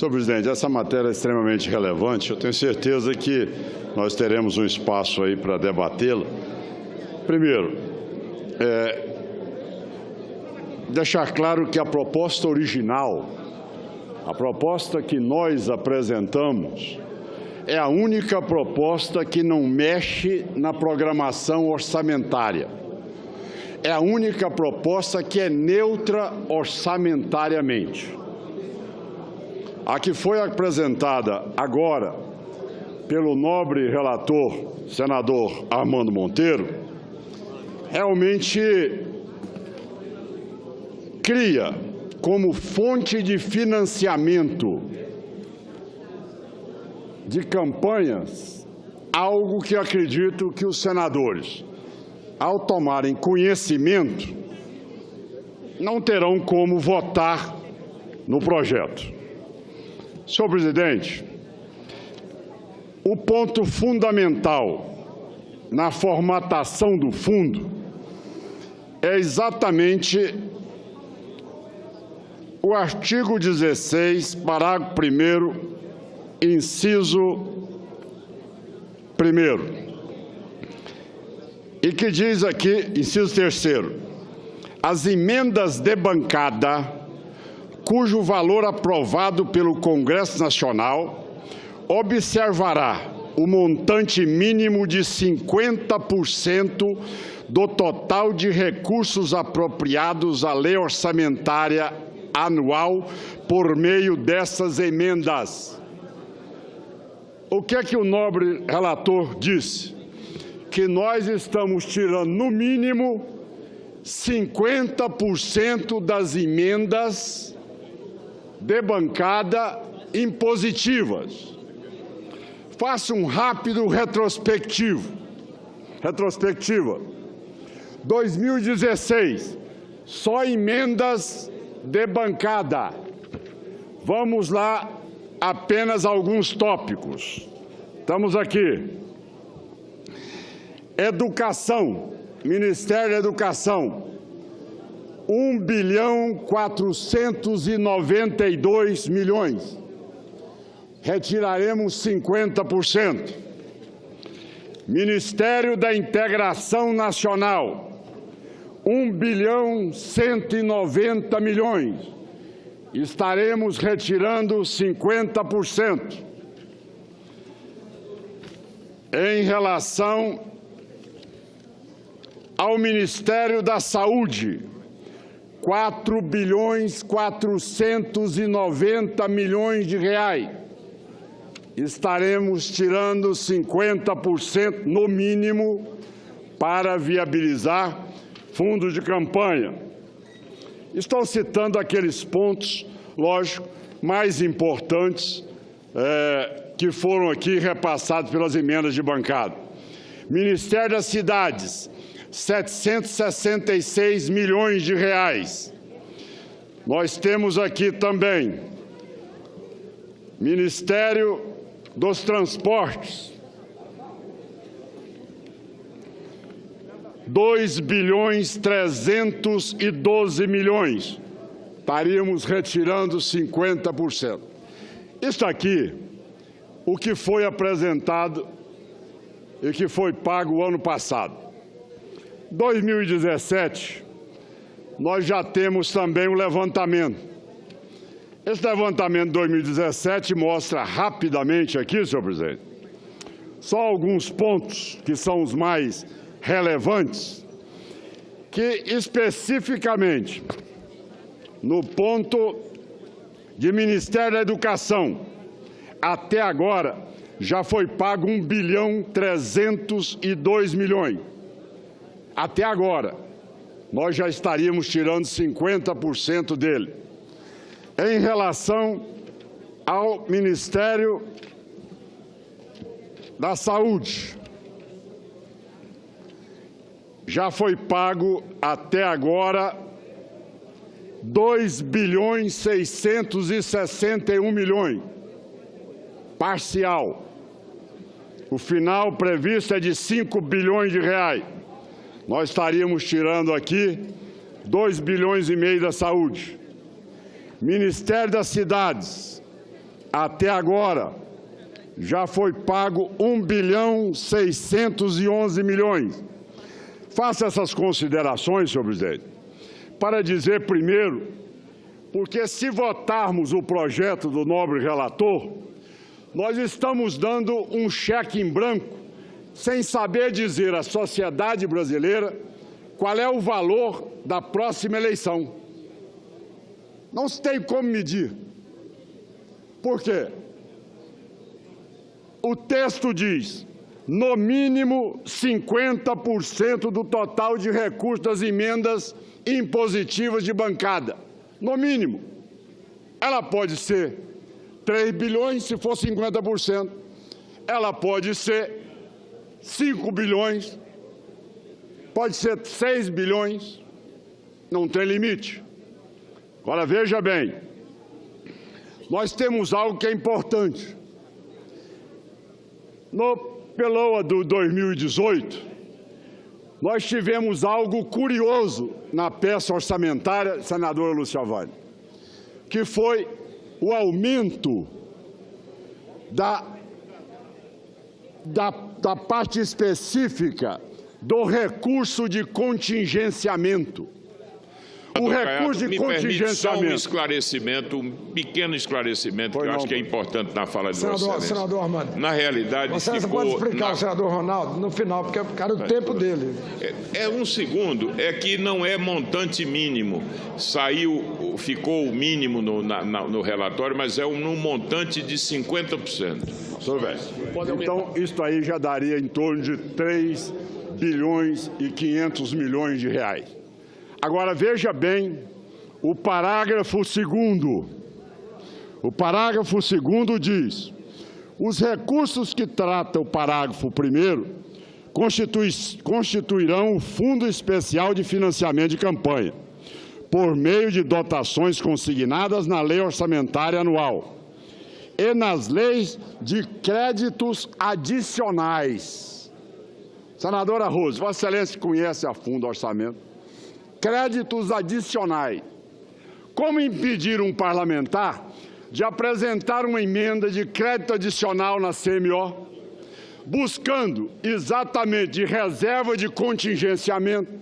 Senhor presidente, essa matéria é extremamente relevante. Eu tenho certeza que nós teremos um espaço aí para debatê-la. Primeiro, deixar claro que a proposta original, a proposta que nós apresentamos, é a única proposta que não mexe na programação orçamentária. É a única proposta que é neutra orçamentariamente. A que foi apresentada agora pelo nobre relator, senador Armando Monteiro, realmente cria como fonte de financiamento de campanhas algo que acredito que os senadores, ao tomarem conhecimento, não terão como votar no projeto. Senhor presidente, o ponto fundamental na formatação do fundo é exatamente o artigo 16, parágrafo 1º, inciso 1º, e que diz aqui, inciso 3º, as emendas de bancada cujo valor aprovado pelo Congresso Nacional observará o montante mínimo de 50% do total de recursos apropriados à lei orçamentária anual por meio dessas emendas. O que é que o nobre relator disse? Que nós estamos tirando, no mínimo, 50% das emendas de bancada impositivas. Faça um rápido retrospectiva. 2016, só emendas de bancada. Vamos lá, apenas alguns tópicos. Estamos aqui. Educação, Ministério da Educação, 1.492 bilhões. Retiraremos 50%. Ministério da Integração Nacional, 1.190 bilhões. Estaremos retirando 50%. Em relação ao Ministério da Saúde, 4.490 bilhões de reais. Estaremos tirando 50% no mínimo para viabilizar fundos de campanha. Estou citando aqueles pontos, lógico, mais importantes que foram aqui repassados pelas emendas de bancada. Ministério das Cidades, 766 milhões de reais. Nós temos aqui também Ministério dos Transportes, 2.312 bilhões. Estaríamos retirando 50%. Isso aqui, o que foi apresentado e que foi pago o ano passado. 2017, nós já temos também o levantamento. Esse levantamento de 2017 mostra rapidamente aqui, senhor presidente, só alguns pontos que são os mais relevantes, que especificamente no ponto de Ministério da Educação, até agora já foi pago 1.302 bilhões. Até agora, nós já estaríamos tirando 50% dele. Em relação ao Ministério da Saúde, já foi pago até agora 2.661 bilhões, parcial. O final previsto é de 5 bilhões de reais. Nós estaríamos tirando aqui 2,5 bilhões da saúde. Ministério das Cidades, até agora, já foi pago 1.611 bilhões. Faça essas considerações, senhor presidente, para dizer primeiro, porque se votarmos o projeto do nobre relator, nós estamos dando um cheque em branco, sem saber dizer à sociedade brasileira qual é o valor da próxima eleição. Não se tem como medir. Por quê? O texto diz, no mínimo 50% do total de recursos das emendas impositivas de bancada. No mínimo. Ela pode ser 3 bilhões se for 50%. Ela pode ser 5 bilhões. Pode ser 6 bilhões. Não tem limite. Agora, veja bem. Nós temos algo que é importante. No PELOA do 2018, nós tivemos algo curioso na peça orçamentária, senadora Lúcia Vale, que foi o aumento da parte específica do recurso de contingenciamento. O recurso de contingenciamento. Só um esclarecimento, um pequeno esclarecimento, que eu acho que é importante na fala de Vossa Excelência. Senador Armando. Na realidade, Vossa Excelência pode explicar ao senador Ronaldo no final, porque era o tempo dele. Um segundo, é que não é montante mínimo. Ficou o mínimo no relatório, mas é um montante de 50%. Senhor Velho, então, isso aí já daria em torno de 3 bilhões e 500 milhões de reais. Agora, veja bem o parágrafo 2º. O parágrafo 2º diz, os recursos que trata o parágrafo 1º constituirão o Fundo Especial de Financiamento de Campanha, por meio de dotações consignadas na Lei Orçamentária Anual e nas leis de créditos adicionais. Senadora Rose, Vossa Excelência conhece a fundo o orçamento. Créditos adicionais. Como impedir um parlamentar de apresentar uma emenda de crédito adicional na CMO, buscando exatamente de reserva de contingenciamento,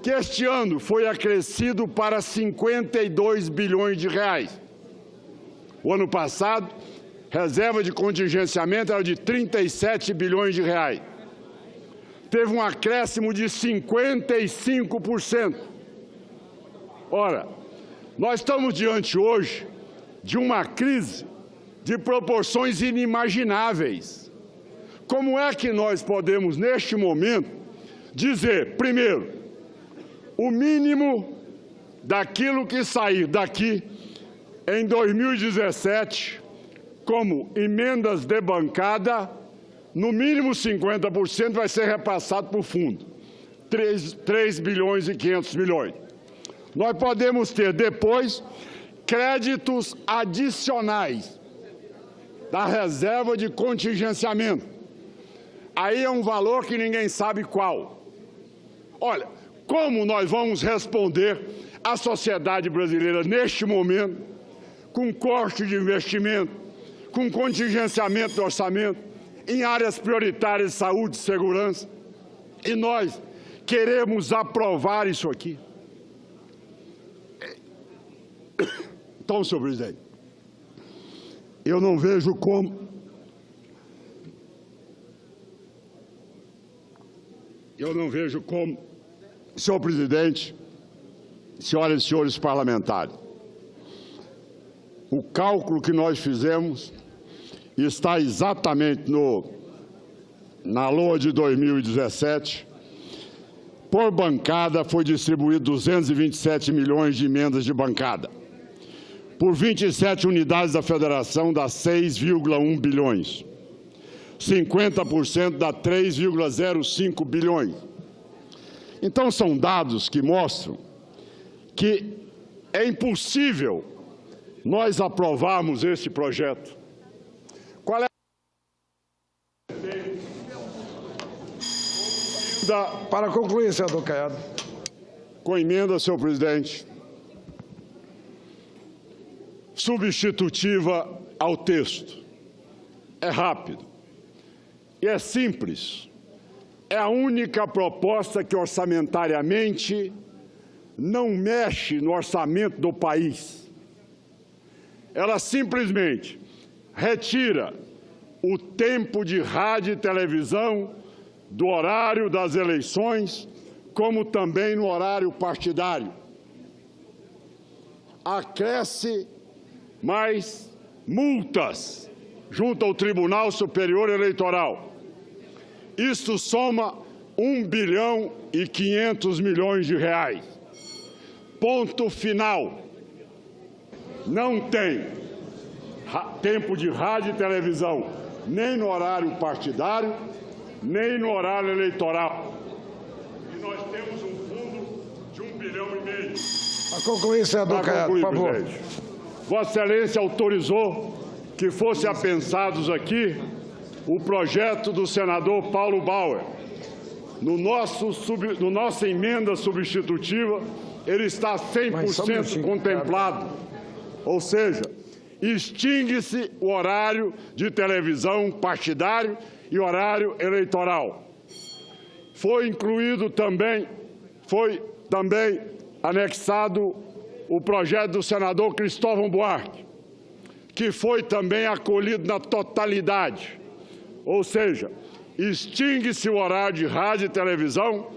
que este ano foi acrescido para 52 bilhões de reais. O ano passado, reserva de contingenciamento era de 37 bilhões de reais. Teve um acréscimo de 55%. Ora, nós estamos diante hoje de uma crise de proporções inimagináveis. Como é que nós podemos, neste momento, dizer, primeiro, o mínimo daquilo que sair daqui em 2017, como emendas de bancada, no mínimo 50% vai ser repassado para o fundo, 3 bilhões e 500 milhões. Nós podemos ter depois créditos adicionais da reserva de contingenciamento. Aí é um valor que ninguém sabe qual. Olha, como nós vamos responder à sociedade brasileira neste momento, com corte de investimento, com contingenciamento do orçamento, em áreas prioritárias de saúde e segurança, e nós queremos aprovar isso aqui. Então, senhor presidente, eu não vejo como... senhor presidente, senhoras e senhores parlamentares, o cálculo que nós fizemos está exatamente na LOA de 2017. Por bancada foi distribuído 227 milhões de emendas de bancada. Por 27 unidades da federação dá 6,1 bilhões. 50% dá 3,05 bilhões. Então são dados que mostram que é impossível nós aprovarmos esse projeto. Qual é Para concluir, senador Caiado. Com emenda, senhor presidente. substitutiva ao texto. É rápido e é simples. É a única proposta que orçamentariamente não mexe no orçamento do país. Ela simplesmente retira o tempo de rádio e televisão do horário das eleições, como também no horário partidário. Acresce mais multas junto ao Tribunal Superior Eleitoral. Isto soma 1,5 bilhão de reais. Ponto final. Não tem tempo de rádio e televisão, nem no horário partidário, nem no horário eleitoral. E nós temos um fundo de 1,5 bilhão. Para concluir, senador Caiado, por favor. Presidente. Vossa Excelência autorizou que fosse apensados aqui o projeto do senador Paulo Bauer. No nossa emenda substitutiva, ele está 100% contemplado. Ou seja, extingue-se o horário de televisão partidário e horário eleitoral. Foi também anexado o projeto do senador Cristóvão Buarque, que foi também acolhido na totalidade. Ou seja, extingue-se o horário de rádio e televisão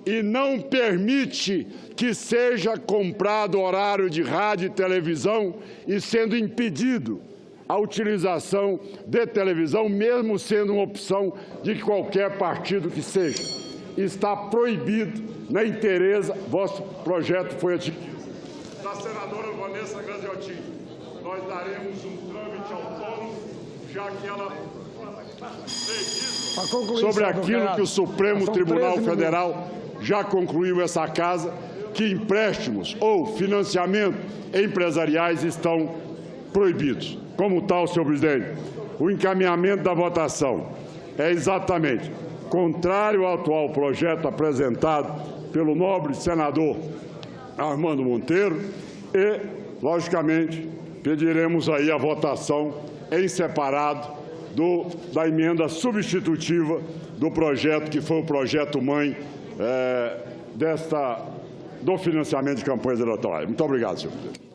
e não permite que seja comprado horário de rádio e televisão e sendo impedido a utilização de televisão, mesmo sendo uma opção de qualquer partido que seja. Está proibido na inteireza. Vosso projeto foi adquirido. Da senadora Vanessa Graziotin, nós daremos um trâmite autônomo, já que ela sobre aquilo que o Supremo Tribunal Federal já concluiu essa casa, que empréstimos ou financiamento empresariais estão proibidos. Como tal, senhor presidente, o encaminhamento da votação é exatamente contrário ao atual projeto apresentado pelo nobre senador Armando Monteiro e, logicamente, pediremos aí a votação em separado da emenda substitutiva do projeto, que foi o projeto mãe do financiamento de campanhas eleitorais. Muito obrigado, senhor presidente.